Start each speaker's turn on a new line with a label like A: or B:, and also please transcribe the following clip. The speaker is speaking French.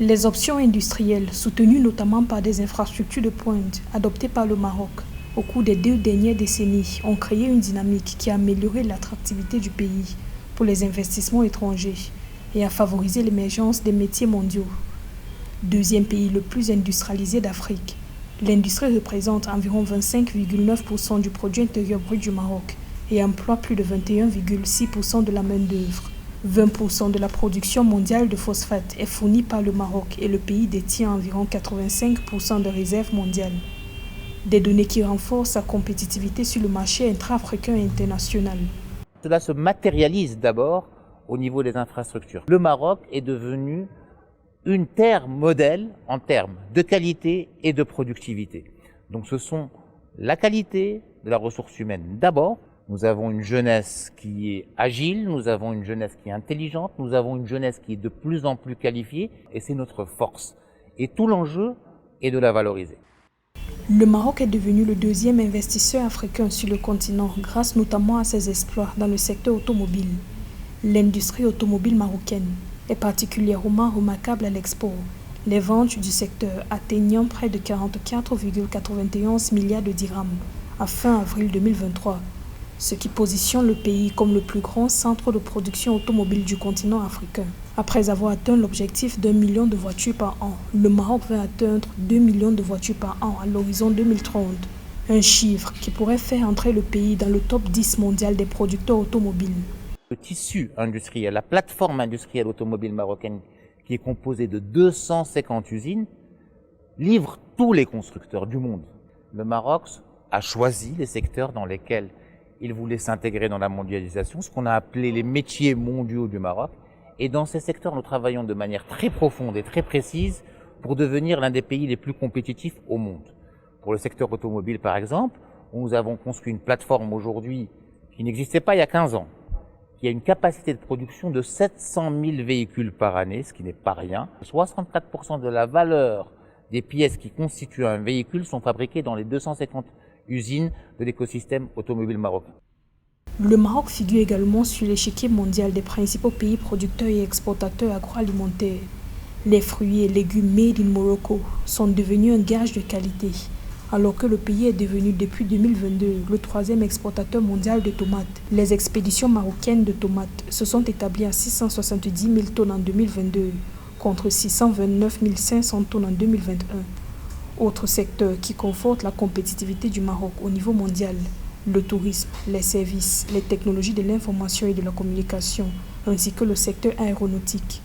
A: Les options industrielles, soutenues notamment par des infrastructures de pointe adoptées par le Maroc au cours des 2 dernières décennies, ont créé une dynamique qui a amélioré l'attractivité du pays pour les investissements étrangers et a favorisé l'émergence des métiers mondiaux. Deuxième pays le plus industrialisé d'Afrique, l'industrie représente environ 25,9% du produit intérieur brut du Maroc et emploie plus de 21,6% de la main-d'œuvre. 20% de la production mondiale de phosphate est fournie par le Maroc et le pays détient environ 85% de réserves mondiales. Des données qui renforcent sa compétitivité sur le marché intra-africain et international.
B: Cela se matérialise d'abord au niveau des infrastructures. Le Maroc est devenu une terre modèle en termes de qualité et de productivité. Donc ce sont la qualité de la ressource humaine d'abord. Nous avons une jeunesse qui est agile, nous avons une jeunesse qui est intelligente, nous avons une jeunesse qui est de plus en plus qualifiée et c'est notre force. Et tout l'enjeu est de la valoriser.
A: Le Maroc est devenu le 2e investisseur africain sur le continent grâce notamment à ses exploits dans le secteur automobile. L'industrie automobile marocaine est particulièrement remarquable à l'export, les ventes du secteur atteignant près de 44,91 milliards de dirhams à fin avril 2023, ce qui positionne le pays comme le plus grand centre de production automobile du continent africain. Après avoir atteint l'objectif d'1 million de voitures par an, le Maroc veut atteindre 2 millions de voitures par an à l'horizon 2030, un chiffre qui pourrait faire entrer le pays dans le top 10 mondial des producteurs automobiles.
B: Le tissu industriel, la plateforme industrielle automobile marocaine, qui est composée de 250 usines, livre tous les constructeurs du monde. Le Maroc a choisi les secteurs dans lesquels il voulait s'intégrer dans la mondialisation, ce qu'on a appelé les métiers mondiaux du Maroc. Et dans ces secteurs, nous travaillons de manière très profonde et très précise pour devenir l'un des pays les plus compétitifs au monde. Pour le secteur automobile, par exemple, nous avons construit une plateforme aujourd'hui qui n'existait pas il y a 15 ans, qui a une capacité de production de 700 000 véhicules par année, ce qui n'est pas rien. 64% de la valeur des pièces qui constituent un véhicule sont fabriquées dans les 250 usines de l'écosystème automobile marocain.
A: Le Maroc figure également sur l'échiquier mondial des principaux pays producteurs et exportateurs agroalimentaires. Les fruits et légumes made in Morocco sont devenus un gage de qualité, alors que le pays est devenu depuis 2022 le 3e exportateur mondial de tomates. Les expéditions marocaines de tomates se sont établies à 670 000 tonnes en 2022 contre 629 500 tonnes en 2021. Autre secteur qui conforte la compétitivité du Maroc au niveau mondial, le tourisme, les services, les technologies de l'information et de la communication, ainsi que le secteur aéronautique.